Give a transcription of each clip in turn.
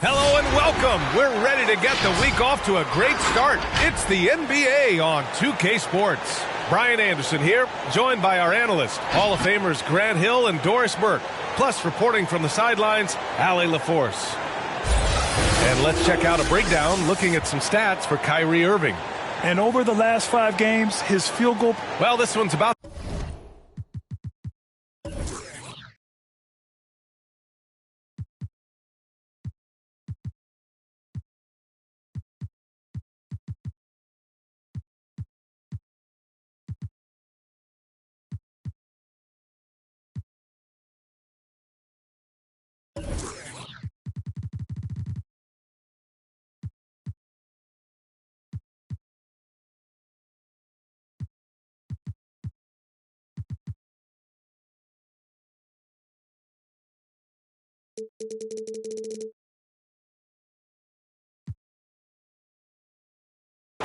Hello and welcome. We're ready to get the week off to a great start. It's the NBA on 2K Sports. Brian Anderson here, joined by our analysts, Hall of Famers Grant Hill and Doris Burke. Plus, reporting from the sidelines, Allie LaForce. And let's check out a breakdown looking at some stats for Kyrie Irving. And over the last 5 games, his field goal... Well, this one's about...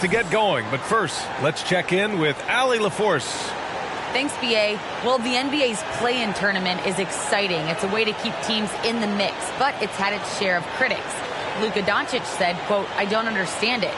to get going, but first, let's check in with Allie LaForce. Thanks, BA. Well, the NBA's play-in tournament is exciting. It's a way to keep teams in the mix, but it's had its share of critics. Luka Doncic said, quote, "I don't understand it.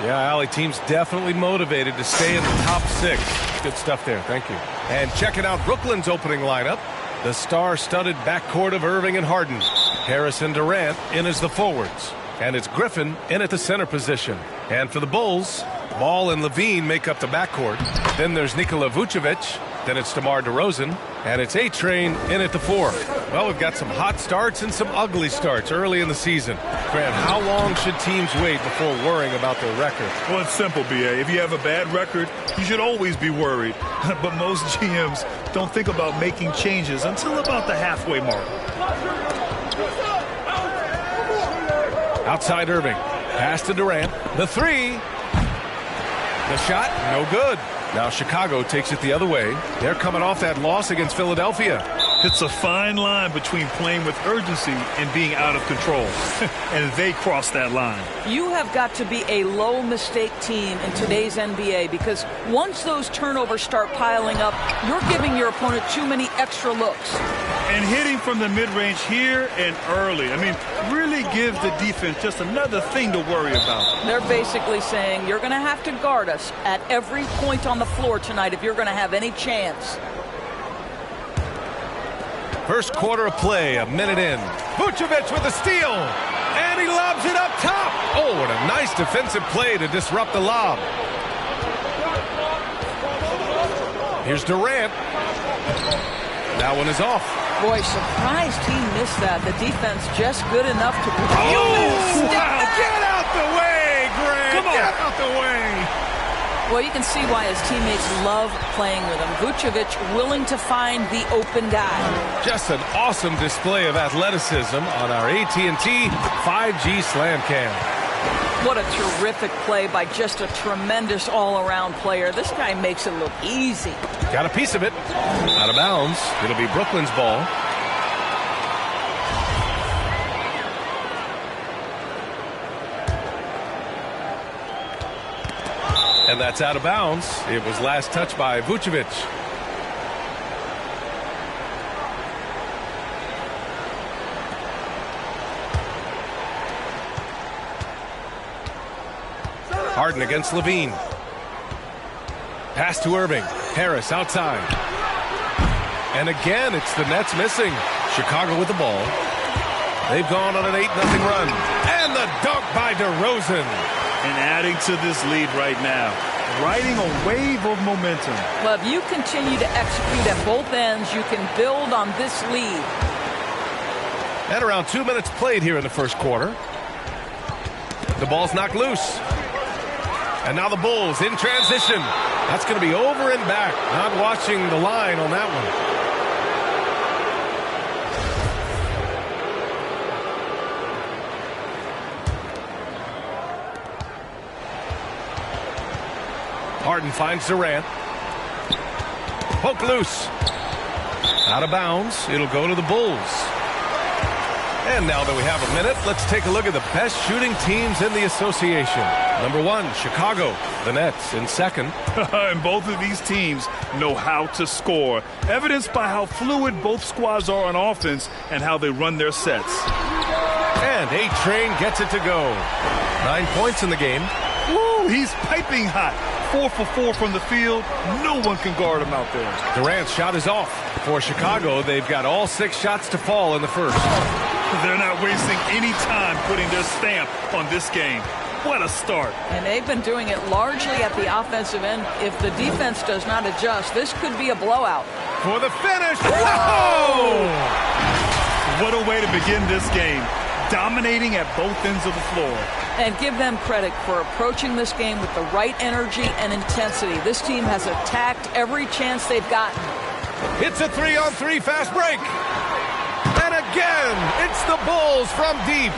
Yeah, Allie, team's definitely motivated to stay in the top 6. Good stuff there. Thank you. And checking out Brooklyn's opening lineup. The star-studded backcourt of Irving and Harden. Harris and Durant in as the forwards. And it's Griffin in at the center position. And for the Bulls, Ball and Levine make up the backcourt. Then there's Nikola Vucevic. Then it's DeMar DeRozan. And it's A-Train in at the 4. Well, we've got some hot starts and some ugly starts early in the season. Grant, how long should teams wait before worrying about their record? Well, it's simple, BA. If you have a bad record, you should always be worried. But most GMs don't think about making changes until about the halfway mark. Outside Irving. Pass to Durant. The 3. The shot, no good. Now Chicago takes it the other way. They're coming off that loss against Philadelphia. It's a fine line between playing with urgency and being out of control. And they cross that line. You have got to be a low-mistake team in today's NBA because once those turnovers start piling up, you're giving your opponent too many extra looks. And hitting from the mid-range here and early. I mean, really give the defense just another thing to worry about. They're basically saying you're going to have to guard us at every point on the floor tonight if you're going to have any chance. First quarter of play, a minute in. Vucevic with a steal. And he lobs it up top. Oh, what a nice defensive play to disrupt the lob. Here's Durant. That one is off. Boy, surprised he missed that. The defense just good enough to... Oh, wow. Get out the way, Grant. Come on. Get out the way. Well, you can see why his teammates love playing with him. Vucevic willing to find the open guy. Just an awesome display of athleticism on our AT&T 5G Slam Cam. What a terrific play by just a tremendous all-around player. This guy makes it look easy. Got a piece of it. Out of bounds. It'll be Brooklyn's ball. And that's out of bounds. It was last touched by Vucevic. Harden against Levine. Pass to Irving. Harris outside. And again, it's the Nets missing. Chicago with the ball. They've gone on an 8-0 run. And the dunk by DeRozan. And adding to this lead right now, riding a wave of momentum. Well, if you continue to execute at both ends, you can build on this lead. And around 2 minutes played here in the first quarter. The ball's knocked loose. And now the Bulls in transition. That's going to be over and back. Not watching the line on that one. Harden finds Durant. Poke loose. Out of bounds. It'll go to the Bulls. And now that we have a minute, let's take a look at the best shooting teams in the association. Number 1, Chicago. The Nets in second. And both of these teams know how to score, evidenced by how fluid both squads are on offense and how they run their sets. And A-Train gets it to go. 9 points in the game. Woo, he's piping hot. 4 for 4 from the field. No one can guard him out there. Durant's shot is off. For Chicago, they've got all 6 shots to fall in the first. They're not wasting any time putting their stamp on this game. What a start. And they've been doing it largely at the offensive end. If the defense does not adjust, this could be a blowout. For the finish. Whoa! What a way to begin this game. Dominating at both ends of the floor. And give them credit for approaching this game with the right energy and intensity. This team has attacked every chance they've gotten. It's a 3-on-3 fast break. And again, it's the Bulls from deep.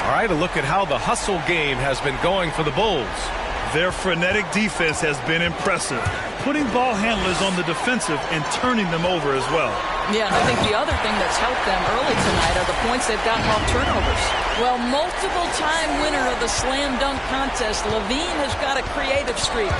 All right, a look at how the hustle game has been going for the Bulls. Their frenetic defense has been impressive, putting ball handlers on the defensive and turning them over as well. Yeah, and I think the other thing that's helped them early tonight are the points they've gotten off turnovers. Well, multiple-time winner of the slam dunk contest, Levine has got a creative streak.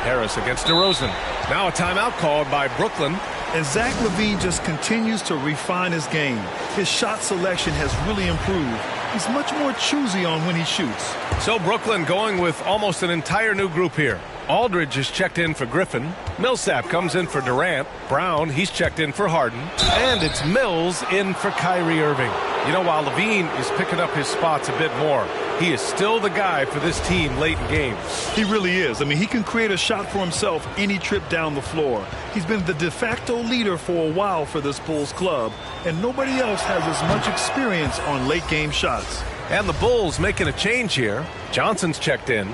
Harris against DeRozan. Now a timeout called by Brooklyn. And Zach LaVine just continues to refine his game. His shot selection has really improved. He's much more choosy on when he shoots. So Brooklyn going with almost an entire new group here. Aldridge is checked in for Griffin. Millsap comes in for Durant. Brown, he's checked in for Harden. And it's Mills in for Kyrie Irving. You know, while Levine is picking up his spots a bit more, he is still the guy for this team late in games. He really is. I mean, he can create a shot for himself any trip down the floor. He's been the de facto leader for a while for this Bulls club, and nobody else has as much experience on late game shots. And the Bulls making a change here. Johnson's checked in.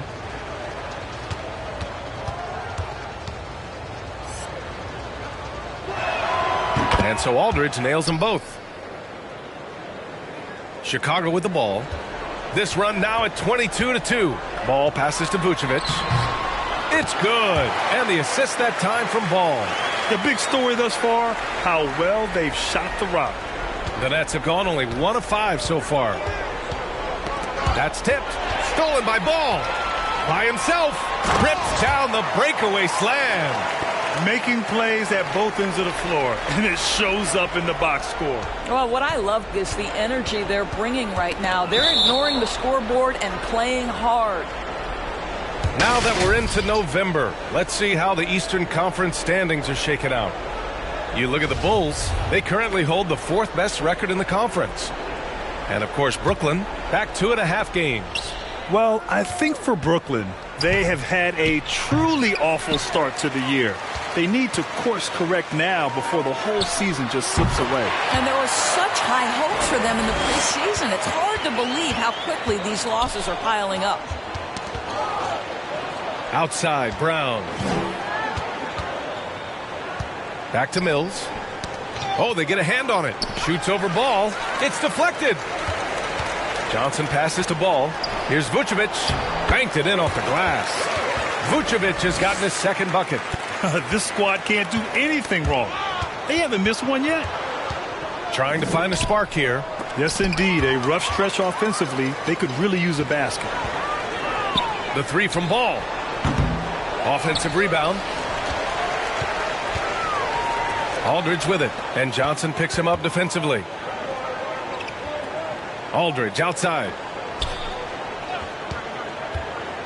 And so Aldridge nails them both. Chicago with the ball. This run now at 22-2. Ball passes to Vucevic. It's good. And the assist that time from Ball. The big story thus far, how well they've shot the rock. The Nets have gone only 1 of 5 so far. That's tipped. Stolen by Ball. By himself. Rips down the breakaway slam. Making plays at both ends of the floor, and it shows up in the box score. Well, what I love is the energy they're bringing right now. They're ignoring the scoreboard and playing hard. Now that we're into November, let's see how the Eastern Conference standings are shaken out. You look at the Bulls, they currently hold the 4th best record in the conference. And of course, Brooklyn, back 2.5 games. Well, I think for Brooklyn, they have had a truly awful start to the year. They need to course correct now before the whole season just slips away. And there was such high hopes for them in the preseason. It's hard to believe how quickly these losses are piling up. Outside, Brown. Back to Mills. Oh, they get a hand on it. Shoots over Ball. It's deflected. Johnson passes to Ball. Here's Vucevic. Banked it in off the glass. Vucevic has gotten his 2nd bucket. This squad can't do anything wrong. They haven't missed one yet. Trying to find a spark here. Yes, indeed. A rough stretch offensively. They could really use a basket. The 3 from Ball. Offensive rebound. Aldridge with it. And Johnson picks him up defensively. Aldridge outside.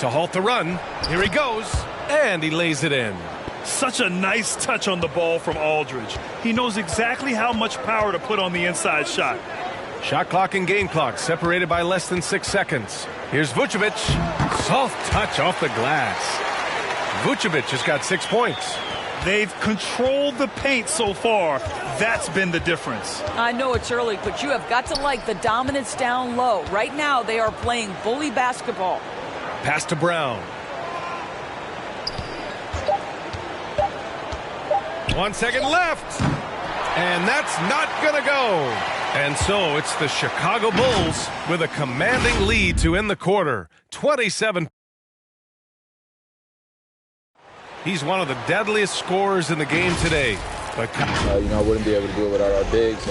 To halt the run. Here he goes. And he lays it in. Such a nice touch on the ball from Aldridge. He knows exactly how much power to put on the inside shot. Shot clock and game clock separated by less than 6 seconds. Here's Vucevic. Soft touch off the glass. Vucevic has got 6 points. They've controlled the paint so far. That's been the difference. I know it's early, but you have got to like the dominance down low. Right now, they are playing bully basketball. Pass to Brown. 1 second left. And that's not going to go. And so it's the Chicago Bulls with a commanding lead to end the quarter. 27. He's one of the deadliest scorers in the game today. But I wouldn't be able to do it without our bigs.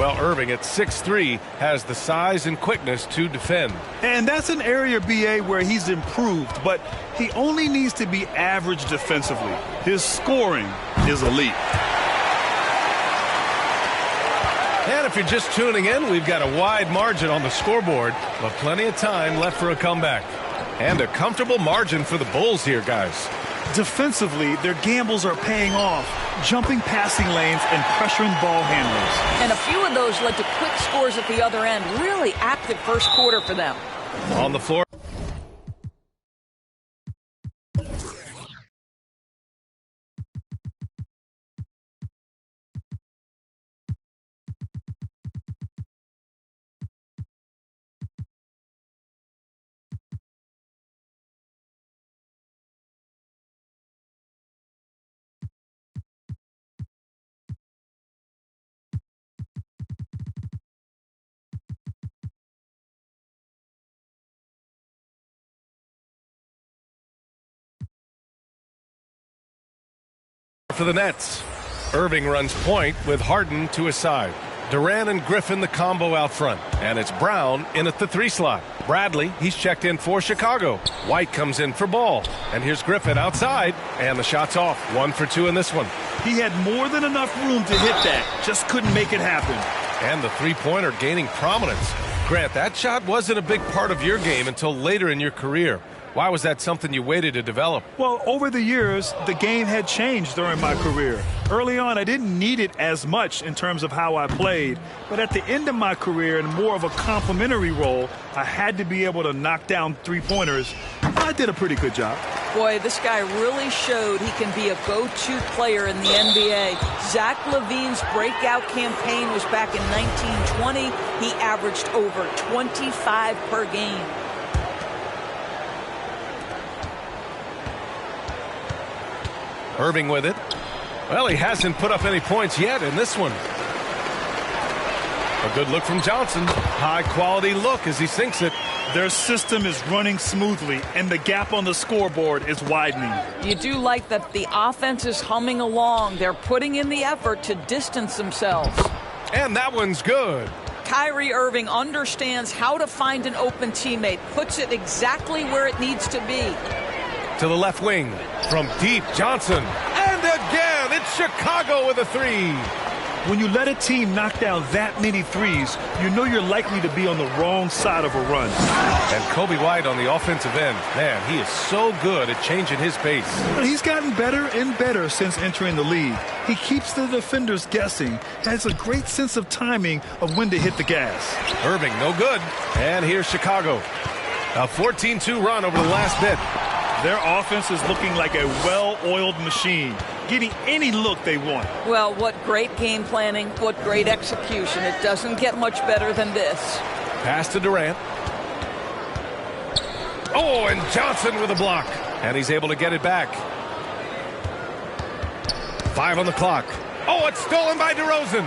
well, Irving at 6'3" has the size and quickness to defend. And that's an area, BA, where he's improved, but he only needs to be average defensively. His scoring is elite. And if you're just tuning in, we've got a wide margin on the scoreboard, but plenty of time left for a comeback. And a comfortable margin for the Bulls here, guys. Defensively, their gambles are paying off, jumping passing lanes and pressuring ball handlers. And a few of those led to quick scores at the other end. Really active first quarter for them. On the floor. For the Nets. Irving runs point with Harden to his side. Durant and Griffin the combo out front. And it's Brown in at the 3 slot. Bradley, he's checked in for Chicago. White comes in for Ball. And here's Griffin outside. And the shot's off. 1 for 2 in this one. He had more than enough room to hit that. Just couldn't make it happen. And the three-pointer gaining prominence. Grant, that shot wasn't a big part of your game until later in your career. Why was that something you waited to develop? Well, over the years, the game had changed during my career. Early on, I didn't need it as much in terms of how I played. But at the end of my career, in more of a complementary role, I had to be able to knock down three-pointers. I did a pretty good job. Boy, this guy really showed he can be a go-to player in the NBA. Zach LaVine's breakout campaign was back in 1920. He averaged over 25 per game. Irving with it. Well, he hasn't put up any points yet in this one. A good look from Johnson. High-quality look as he sinks it. Their system is running smoothly, and the gap on the scoreboard is widening. You do like that the offense is humming along. They're putting in the effort to distance themselves. And that one's good. Kyrie Irving understands how to find an open teammate, puts it exactly where it needs to be. To the left wing. From deep, Johnson. And again, it's Chicago with a 3. When you let a team knock down that many threes, you know you're likely to be on the wrong side of a run. And Kobe White on the offensive end. Man, he is so good at changing his pace. But he's gotten better and better since entering the league. He keeps the defenders guessing, has a great sense of timing of when to hit the gas. Irving, no good. And here's Chicago. A 14-2 run over the last bit. Their offense is looking like a well-oiled machine, getting any look they want. Well, what great game planning, what great execution. It doesn't get much better than this. Pass to Durant. Oh, and Johnson with a block. And he's able to get it back. 5 on the clock. Oh, it's stolen by DeRozan.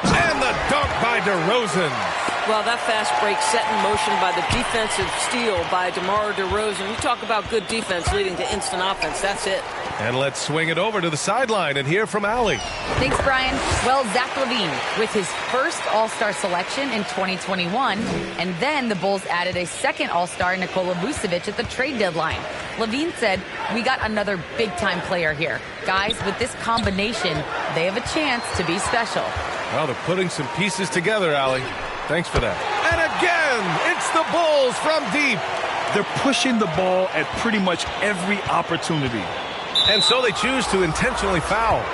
And the dunk by DeRozan. Well, that fast break set in motion by the defensive steal by DeMar DeRozan. You talk about good defense leading to instant offense. That's it. And let's swing it over to the sideline and hear from Allie. Thanks, Brian. Well, Zach LaVine with his first All-Star selection in 2021, and then the Bulls added a second All-Star, Nikola Vucevic, at the trade deadline. LaVine said, "We got another big-time player here. Guys, with this combination, they have a chance to be special." Well, they're putting some pieces together, Allie. Thanks for that. And again, it's the Bulls from deep. They're pushing the ball at pretty much every opportunity. And so they choose to intentionally foul.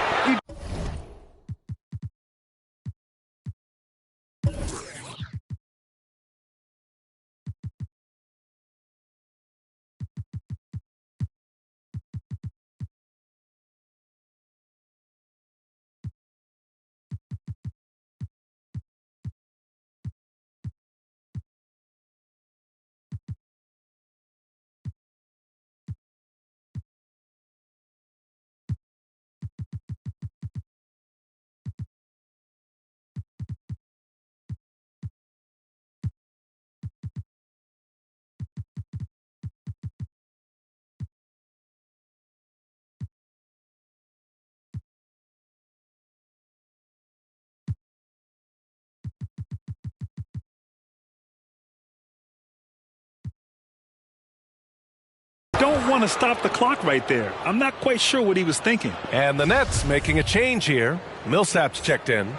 want to stop the clock right there. I'm not quite sure what he was thinking. And the Nets making a change here. Millsap's checked in.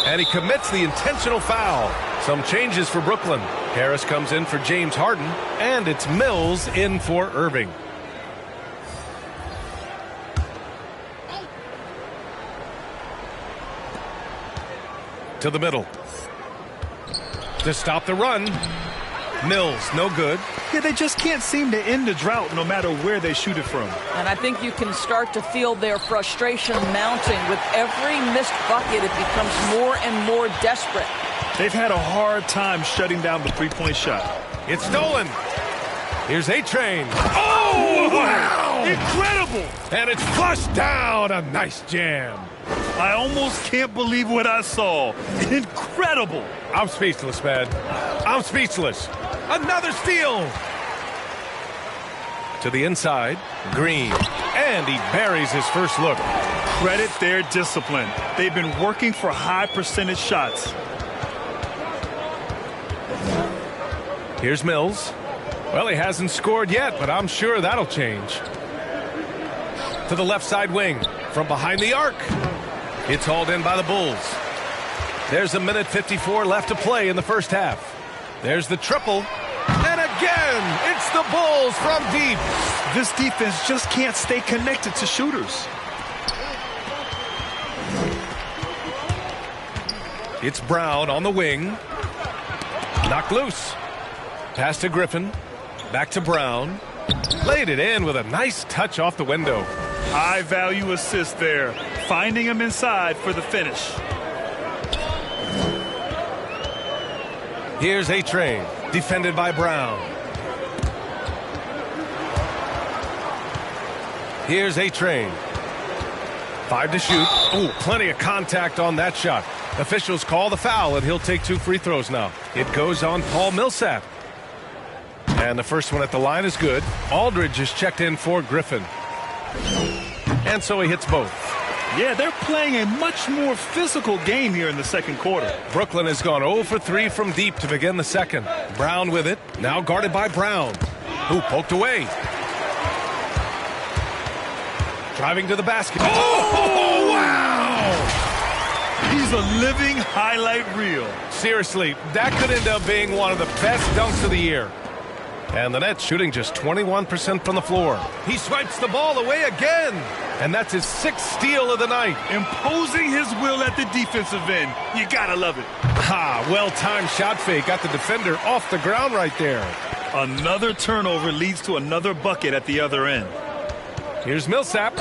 And he commits the intentional foul. Some changes for Brooklyn. Harris comes in for James Harden, and it's Mills in for Irving. To the middle. To stop the run. Mills, no good. Yeah, they just can't seem to end the drought no matter where they shoot it from. And I think you can start to feel their frustration mounting. With every missed bucket, it becomes more and more desperate. They've had a hard time shutting down the three-point shot. It's stolen. Here's A-Train. Oh, wow! Incredible! And it's flushed down. A nice jam. I almost can't believe what I saw. Incredible. I'm speechless, man. I'm speechless. Another steal. To the inside, Green. And he buries his first look. Credit their discipline. They've been working for high percentage shots. Here's Mills. Well, he hasn't scored yet, but I'm sure that'll change. To the left side wing. From behind the arc. It's hauled in by the Bulls. There's a minute 54 left to play in the first half. There's the triple. And again, it's the Bulls from deep. This defense just can't stay connected to shooters. It's Brown on the wing. Knocked loose. Pass to Griffin. Back to Brown. Laid it in with a nice touch off the window. High value assist there. Finding him inside for the finish. Here's A-Train. Defended by Brown. Here's A-Train. 5 to shoot. Ooh, plenty of contact on that shot. Officials call the foul, and he'll take 2 free throws now. It goes on Paul Millsap. And the first one at the line is good. Aldridge is checked in for Griffin. And so he hits both. Yeah, they're playing a much more physical game here in the second quarter. Brooklyn has gone 0 for 3 from deep to begin the second. Brown with it. Now guarded by Brown, who poked away. Driving to the basket. Oh, wow! He's a living highlight reel. Seriously, that could end up being one of the best dunks of the year. And the Nets shooting just 21% from the floor. He swipes the ball away again. And that's his 6th steal of the night. Imposing his will at the defensive end. You gotta love it. Well-timed shot fake. Got the defender off the ground right there. Another turnover leads to another bucket at the other end. Here's Millsap.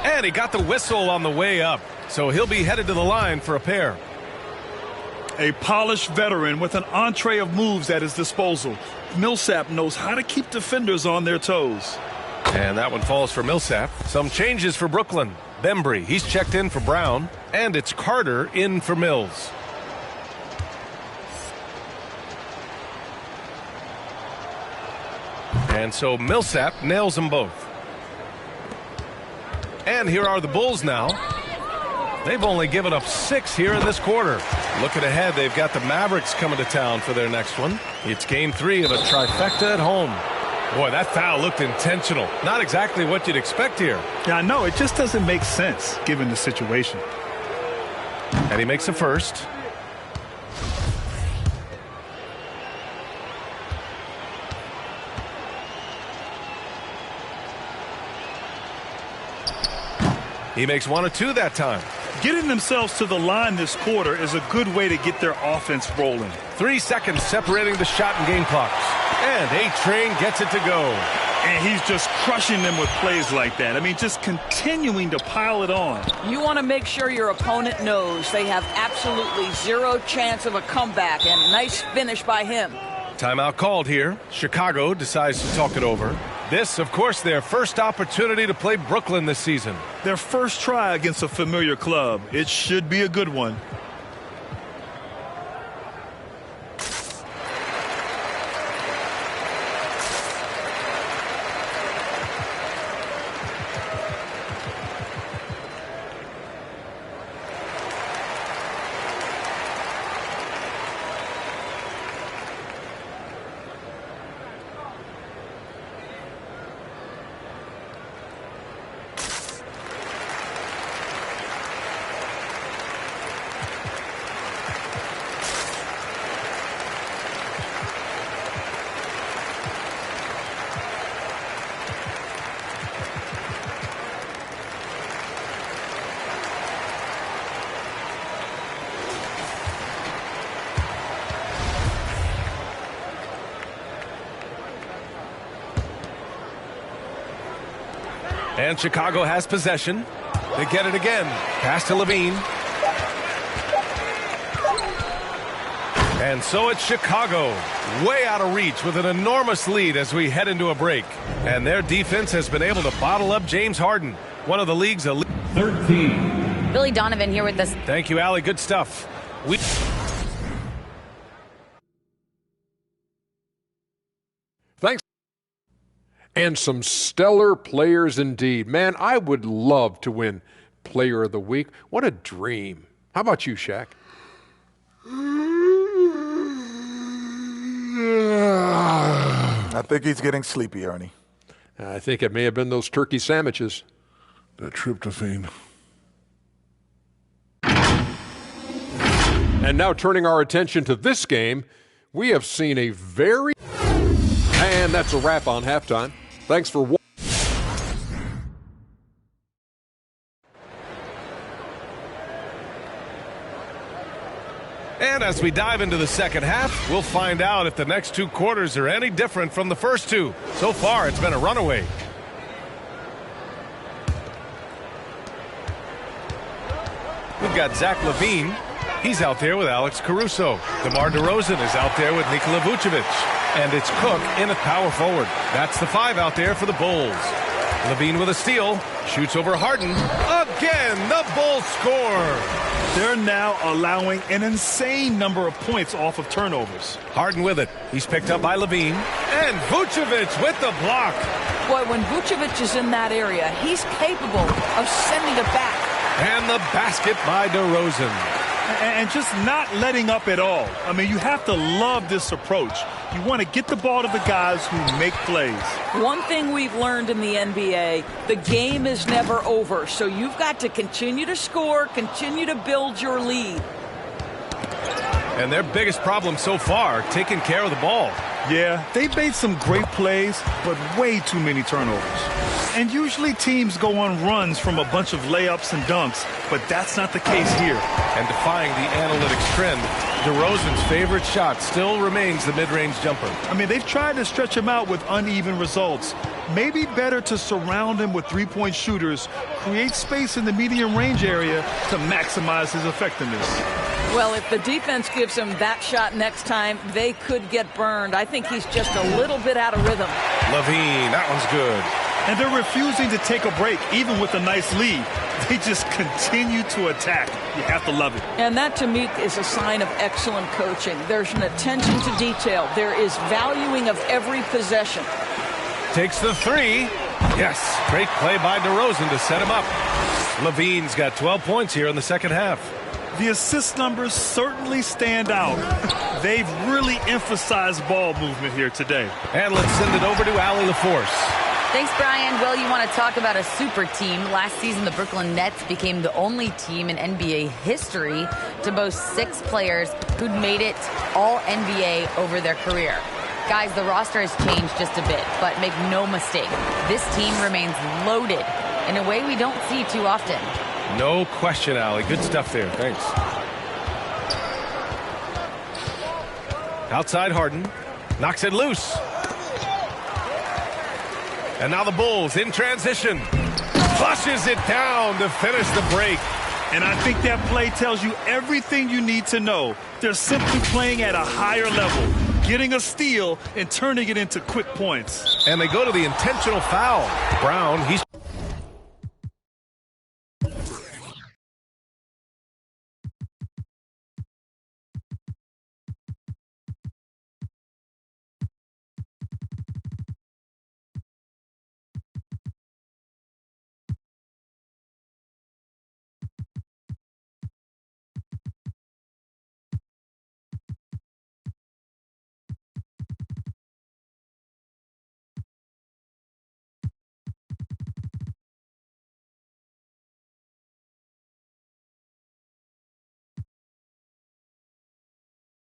And he got the whistle on the way up. So he'll be headed to the line for a pair. A polished veteran with an entree of moves at his disposal. Millsap knows how to keep defenders on their toes. And that one falls for Millsap. Some changes for Brooklyn. Bembry, he's checked in for Brown. And it's Carter in for Mills. And so Millsap nails them both. And here are the Bulls now. They've only given up 6 here in this quarter. Looking ahead, they've got the Mavericks coming to town for their next one. It's game 3 of a trifecta at home. Boy, that foul looked intentional. Not exactly what you'd expect here. Yeah, I know. It just doesn't make sense given the situation. And he makes a first. He makes 1 or 2 that time. Getting themselves to the line this quarter is a good way to get their offense rolling. 3 seconds separating the shot and game clocks. And A-Train gets it to go. And he's just crushing them with plays like that. I mean, just continuing to pile it on. You want to make sure your opponent knows they have absolutely 0 chance of a comeback, and nice finish by him. Timeout called here. Chicago decides to talk it over. This, of course, their first opportunity to play Brooklyn this season. Their first try against a familiar club. It should be a good one. And Chicago has possession. They get it again. Pass to Levine. And so it's Chicago, way out of reach with an enormous lead as we head into a break. And their defense has been able to bottle up James Harden, one of the league's elite. 13. Billy Donovan here with us. Thank you, Allie. Good stuff. Thanks. And some stellar players indeed. Man, I would love to win Player of the Week. What a dream. How about you, Shaq? I think he's getting sleepy, Ernie. I think it may have been those turkey sandwiches. That tryptophan. And now turning our attention to this game, we have seen a very... And that's a wrap on halftime. Thanks for watching. And as we dive into the second half, we'll find out if the next two quarters are any different from the first two. So far, it's been a runaway. We've got Zach LaVine. He's out there with Alex Caruso. DeMar DeRozan is out there with Nikola Vucevic. And it's Cook in at power forward. That's the five out there for the Bulls. LaVine with a steal. Shoots over Harden. Again, the Bulls score. They're now allowing an insane number of points off of turnovers. Harden with it. He's picked up by LaVine. And Vucevic with the block. Boy, when Vucevic is in that area, he's capable of sending it back. And the basket by DeRozan. And just not letting up at all. I mean, you have to love this approach. You want to get the ball to the guys who make plays. One thing we've learned in the NBA, the game is never over. So you've got to continue to score, continue to build your lead. And their biggest problem so far, taking care of the ball. Yeah, they've made some great plays, but way too many turnovers. And usually teams go on runs from a bunch of layups and dunks, but that's not the case here. And defying the analytics trend, DeRozan's favorite shot still remains the mid-range jumper. I mean, they've tried to stretch him out with uneven results. Maybe better to surround him with three-point shooters, create space in the medium range area to maximize his effectiveness. Well, if the defense gives him that shot next time, they could get burned. I think he's just a little bit out of rhythm. LaVine, that one's good. And they're refusing to take a break, even with a nice lead. They just continue to attack. You have to love it. And that, to me, is a sign of excellent coaching. There's an attention to detail. There is valuing of every possession. Takes the three. Yes, great play by DeRozan to set him up. LaVine's got 12 points here in the second half. The assist numbers certainly stand out. They've really emphasized ball movement here today. And let's send it over to Allie LaForce. Thanks, Brian. Well, you want to talk about a super team. Last season, the Brooklyn Nets became the only team in NBA history to boast 6 players who'd made it all NBA over their career. Guys, the roster has changed just a bit, but make no mistake, this team remains loaded in a way we don't see too often. No question, Allie. Good stuff there. Thanks. Outside Harden. Knocks it loose. And now the Bulls in transition. Flushes it down to finish the break. And I think that play tells you everything you need to know. They're simply playing at a higher level, getting a steal and turning it into quick points. And they go to the intentional foul. Brown, he's...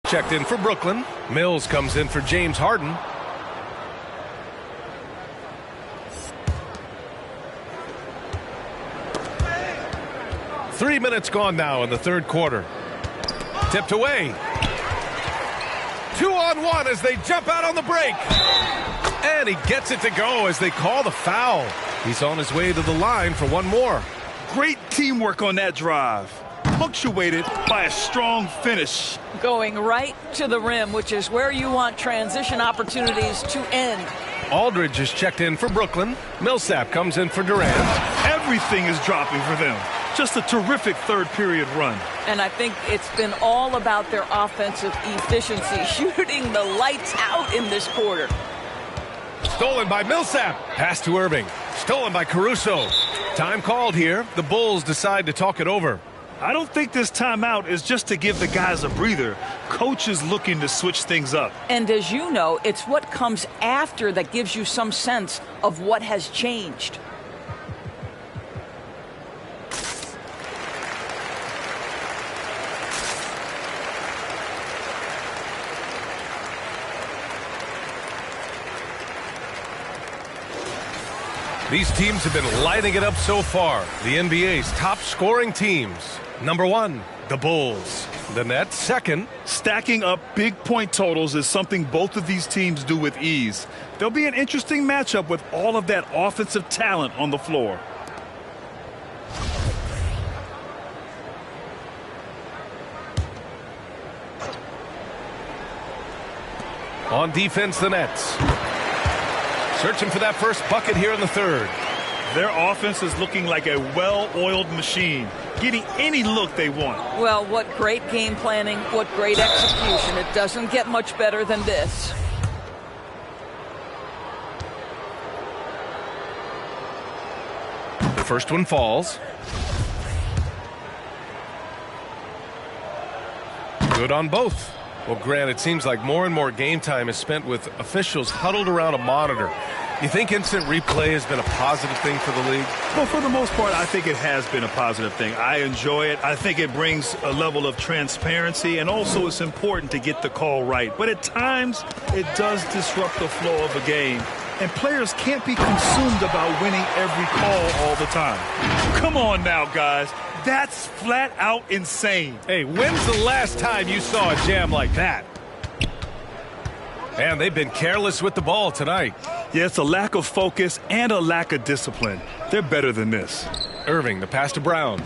checked in for Brooklyn. Mills comes in for James Harden. Three minutes gone now in the third quarter. Tipped away. 2-on-1 as they jump out on the break. And he gets it to go as they call the foul. He's on his way to the line for one more. Great teamwork on that drive, punctuated by a strong finish. Going right to the rim, which is where you want transition opportunities to end. Aldridge is checked in for Brooklyn. Millsap comes in for Durant. Everything is dropping for them. Just a terrific third-period run. And I think it's been all about their offensive efficiency, shooting the lights out in this quarter. Stolen by Millsap. Pass to Irving. Stolen by Caruso. Time called here. The Bulls decide to talk it over. I don't think this timeout is just to give the guys a breather. Coach is looking to switch things up. And as you know, it's what comes after that gives you some sense of what has changed. These teams have been lighting it up so far. The NBA's top scoring teams. Number 1, the Bulls. The Nets, second. Stacking up big point totals is something both of these teams do with ease. There'll be an interesting matchup with all of that offensive talent on the floor. On defense, the Nets. Searching for that first bucket here in the third. Their offense is looking like a well-oiled machine, getting any look they want. Well, what great game planning, what great execution. It doesn't get much better than this. The first one falls. Good on both. Well, Grant, it seems like more and more game time is spent with officials huddled around a monitor. You think instant replay has been a positive thing for the league? Well, for the most part, I think it has been a positive thing. I enjoy it. I think it brings a level of transparency, and also it's important to get the call right. But at times, it does disrupt the flow of a game, and players can't be consumed about winning every call all the time. Come on now, guys. That's flat out insane. Hey, when's the last time you saw a jam like that? And they've been careless with the ball tonight. Yeah, it's a lack of focus and a lack of discipline. They're better than this. Irving, the pass to Brown.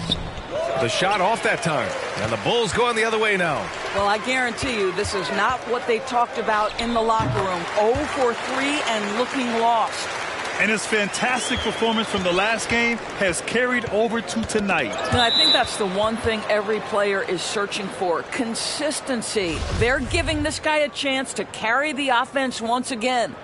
The shot off that time. And the Bulls going the other way now. Well, I guarantee you this is not what they talked about in the locker room. 0 for 3 and looking lost. And his fantastic performance from the last game has carried over to tonight. And I think that's the one thing every player is searching for. Consistency. They're giving this guy a chance to carry the offense once again.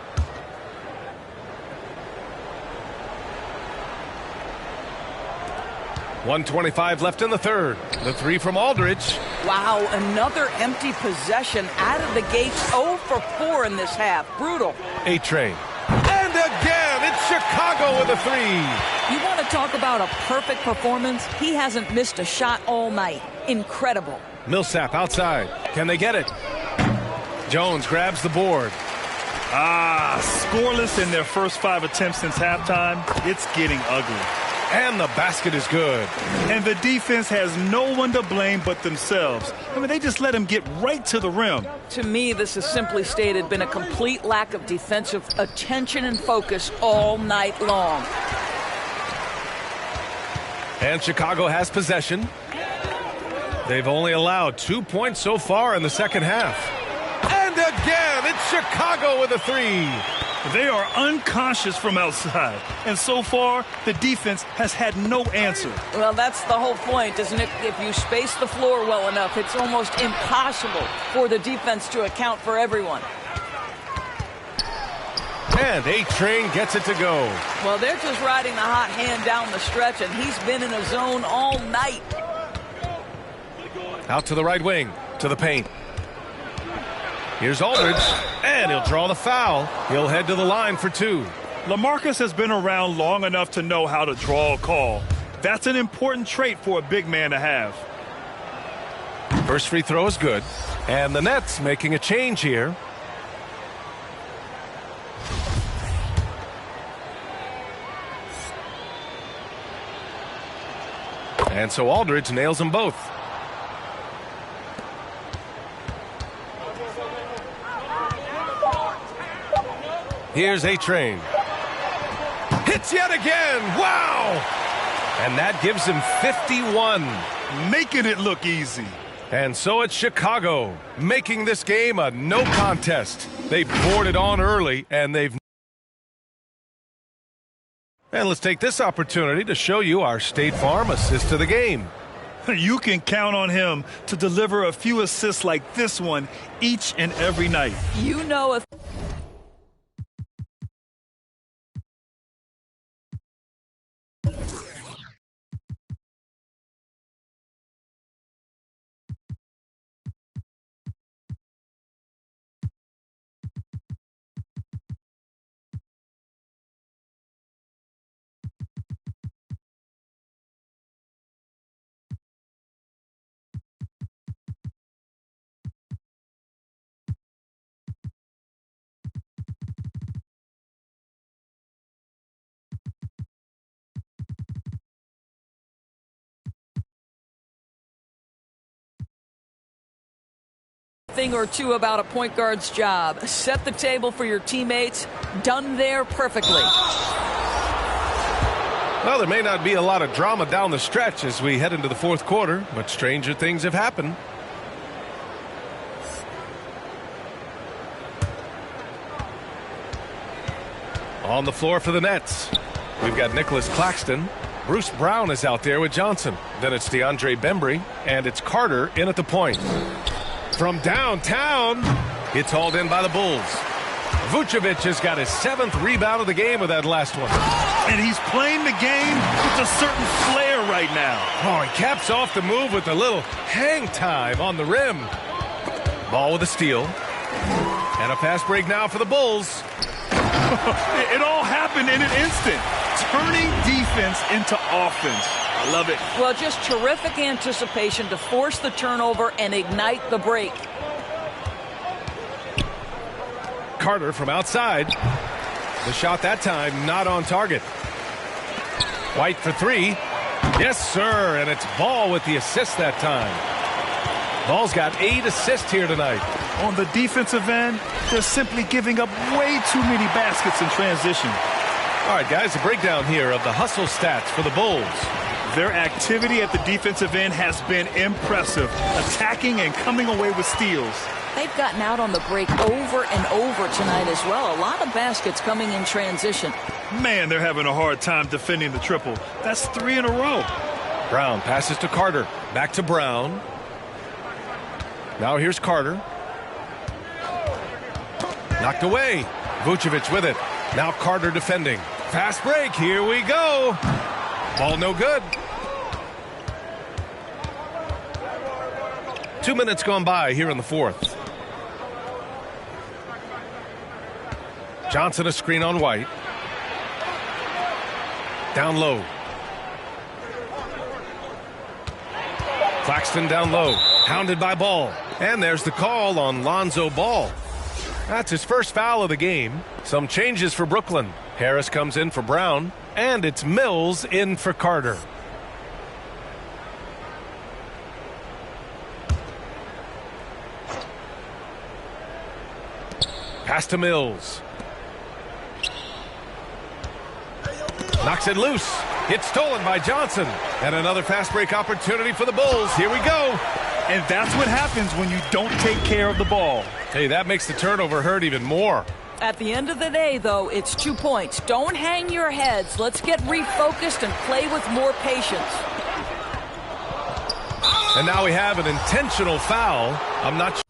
.125 left in the third. The three from Aldridge. Wow, another empty possession out of the gates. 0 for 4 in this half. Brutal. A-Train. And again, it's Chicago with a three. You want to talk about a perfect performance? He hasn't missed a shot all night. Incredible. Millsap outside. Can they get it? Jones grabs the board. Scoreless in their first 5 attempts since halftime. It's getting ugly. And the basket is good. And the defense has no one to blame but themselves. I mean, they just let him get right to the rim. To me, this has simply stated been a complete lack of defensive attention and focus all night long. And Chicago has possession. They've only allowed 2 points so far in the second half. And again, it's Chicago with a three. They are unconscious from outside. And so far, the defense has had no answer. Well, that's the whole point, isn't it? If you space the floor well enough, it's almost impossible for the defense to account for everyone. And A-Train gets it to go. Well, they're just riding the hot hand down the stretch, and he's been in a zone all night. Out to the right wing, to the paint. Here's Aldridge, and he'll draw the foul. He'll head to the line for 2. LaMarcus has been around long enough to know how to draw a call. That's an important trait for a big man to have. First free throw is good. And the Nets making a change here. And so Aldridge nails them both. Here's A-Train. Hit Hits yet again. Wow! And that gives him 51. Making it look easy. And so it's Chicago, making this game a no contest. They boarded on early, and they've... And let's take this opportunity to show you our State Farm assist to the game. You can count on him to deliver a few assists like this one each and every night. You know if... thing or two about a point guard's job. Set the table for your teammates. Done there perfectly. Well, there may not be a lot of drama down the stretch as we head into the fourth quarter, but stranger things have happened. On the floor for the Nets, we've got Nicholas Claxton. Bruce Brown is out there with Johnson. Then it's DeAndre Bembry, and it's Carter in at the point. From downtown, it's hauled in by the Bulls. Vucevic has got his 7th rebound of the game with that last one. And he's playing the game with a certain flair right now. Oh, he caps off the move with a little hang time on the rim. Ball with a steal. And a fast break now for the Bulls. It all happened in an instant. Turning defense into offense. I love it. Well, just terrific anticipation to force the turnover and ignite the break. Carter from outside. The shot that time not on target. White for three. Yes, sir. And it's Ball with the assist that time. Ball's got 8 assists here tonight. On the defensive end, they're simply giving up way too many baskets in transition. All right, guys, a breakdown here of the hustle stats for the Bulls. Their activity at the defensive end has been impressive, attacking and coming away with steals. They've gotten out on the break over and over tonight as well. A lot of baskets coming in transition. Man, they're having a hard time defending the triple. That's 3 in a row. Brown passes to Carter. Back to Brown. Now here's Carter. Knocked away. Vucevic with it. Now Carter defending. Fast break. Here we go. Ball no good. 2 minutes gone by here in the fourth. Johnson a screen on White. Down low. Claxton down low. Hounded by Ball. And there's the call on Lonzo Ball. That's his first foul of the game. Some changes for Brooklyn. Harris comes in for Brown. And it's Mills in for Carter. Pass to Mills. Knocks it loose. It's stolen by Johnson. And another fast break opportunity for the Bulls. Here we go. And that's what happens when you don't take care of the ball. Hey, that makes the turnover hurt even more. At the end of the day, though, it's 2 points. Don't hang your heads. Let's get refocused and play with more patience. And now we have an intentional foul. I'm not sure.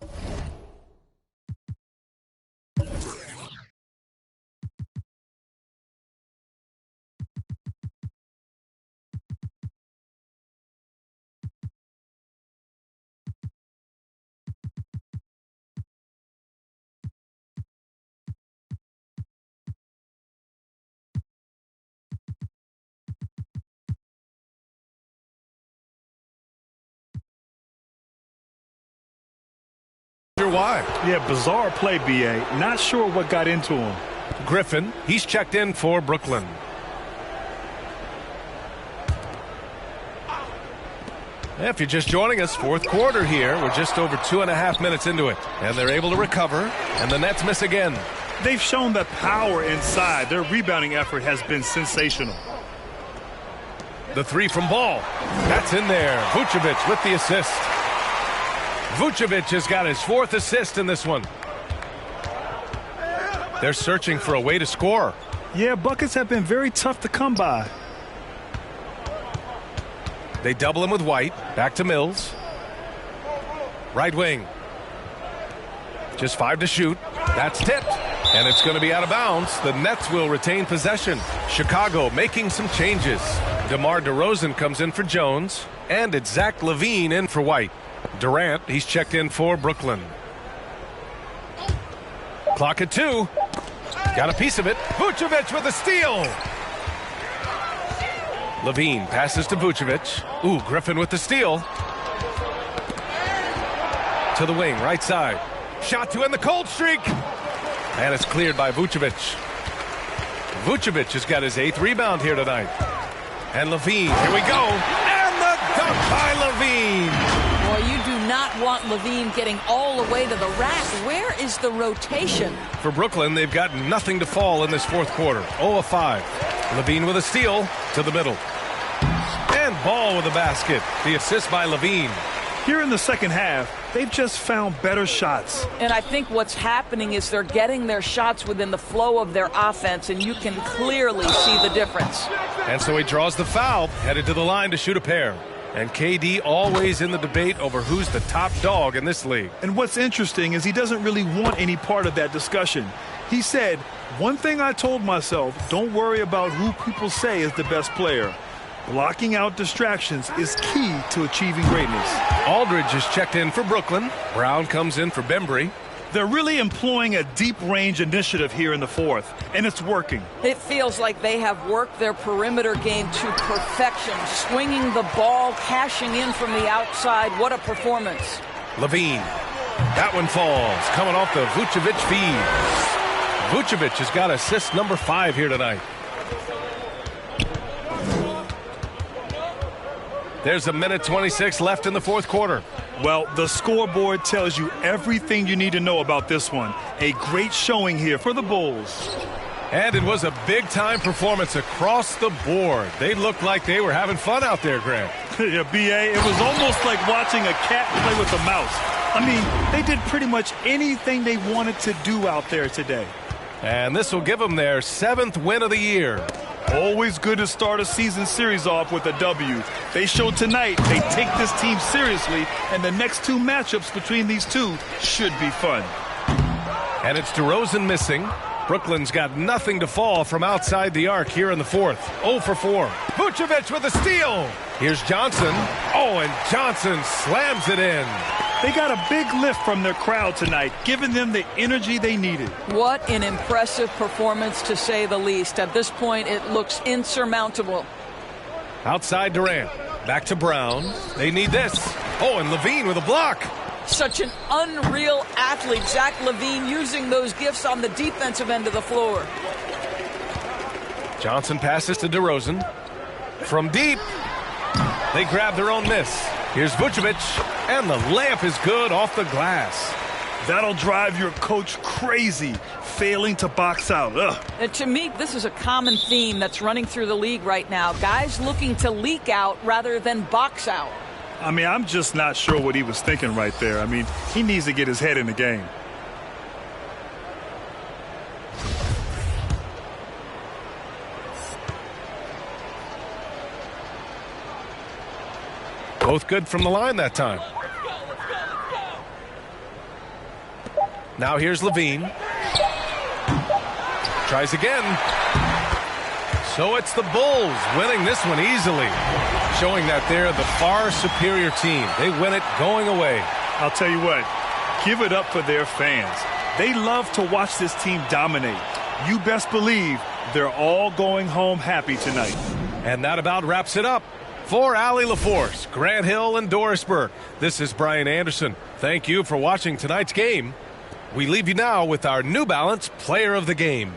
Why? Yeah, bizarre play, B.A. Not sure what got into him. Griffin, he's checked in for Brooklyn. If you're just joining us, fourth quarter here. We're just over 2.5 minutes into it. And they're able to recover, and the Nets miss again. They've shown the power inside. Their rebounding effort has been sensational. The three from Ball. That's in there. Vucevic with the assist. Vucevic has got his 4th assist in this one. They're searching for a way to score. Yeah, buckets have been very tough to come by. They double him with White. Back to Mills. Right wing. Just 5 to shoot. That's tipped. And it's going to be out of bounds. The Nets will retain possession. Chicago making some changes. DeMar DeRozan comes in for Jones. And it's Zach LaVine in for White. Durant, he's checked in for Brooklyn. Clock at 2. Got a piece of it. Vucevic with a steal. LaVine passes to Vucevic. Ooh, Griffin with the steal. To the wing, right side. Shot to end the cold streak. And it's cleared by Vucevic. Vucevic has got his 8th rebound here tonight. And LaVine, here we go. And the dunk by LaVine. Boy, you do not want LaVine getting all the way to the rack. Where is the rotation? For Brooklyn, they've got nothing to fall in this 4th quarter. 0 of 5. LaVine with a steal to the middle. And Ball with a basket. The assist by LaVine. Here in the second half, they've just found better shots. And I think what's happening is they're getting their shots within the flow of their offense, and you can clearly see the difference. And so he draws the foul, headed to the line to shoot a pair. And KD always in the debate over who's the top dog in this league. And what's interesting is he doesn't really want any part of that discussion. He said, one thing I told myself, don't worry about who people say is the best player. Blocking out distractions is key to achieving greatness. Aldridge is checked in for Brooklyn. Brown comes in for Bembry. They're really employing a deep range initiative here in the 4th, and it's working. It feels like they have worked their perimeter game to perfection, swinging the ball, cashing in from the outside. What a performance. LaVine. That one falls, coming off the Vucevic feed. Vucevic has got assist number 5 here tonight. There's a minute 26 left in the 4th quarter. Well, the scoreboard tells you everything you need to know about this one. A great showing here for the Bulls. And it was a big-time performance across the board. They looked like they were having fun out there, Grant. Yeah, B.A., it was almost like watching a cat play with a mouse. I mean, they did pretty much anything they wanted to do out there today. And this will give them their 7th win of the year. Always good to start a season series off with a W. They showed tonight they take this team seriously, and the next 2 matchups between these two should be fun. And it's DeRozan missing. Brooklyn's got nothing to fall from outside the arc here in the 4th. 0 for 4. Vucevic with a steal. Here's Johnson. Oh, and Johnson slams it in. They got a big lift from their crowd tonight, giving them the energy they needed. What an impressive performance, to say the least. At this point, it looks insurmountable. Outside Durant. Back to Brown. They need this. Oh, and LaVine with a block. Such an unreal athlete, Zach LaVine, using those gifts on the defensive end of the floor. Johnson passes to DeRozan. From deep. They grab their own miss. Here's Vucevic, and the layup is good off the glass. That'll drive your coach crazy, failing to box out. Ugh. And to me, this is a common theme that's running through the league right now. Guys looking to leak out rather than box out. I mean, I'm just not sure what he was thinking right there. I mean, he needs to get his head in the game. Both good from the line that time. Now here's LaVine. Tries again. So it's the Bulls winning this one easily, showing that they're the far superior team. They win it going away. I'll tell you what, give it up for their fans. They love to watch this team dominate. You best believe they're all going home happy tonight. And that about wraps it up. For Allie LaForce, Grant Hill, and Doris Burke, this is Brian Anderson. Thank you for watching tonight's game. We leave you now with our New Balance Player of the Game.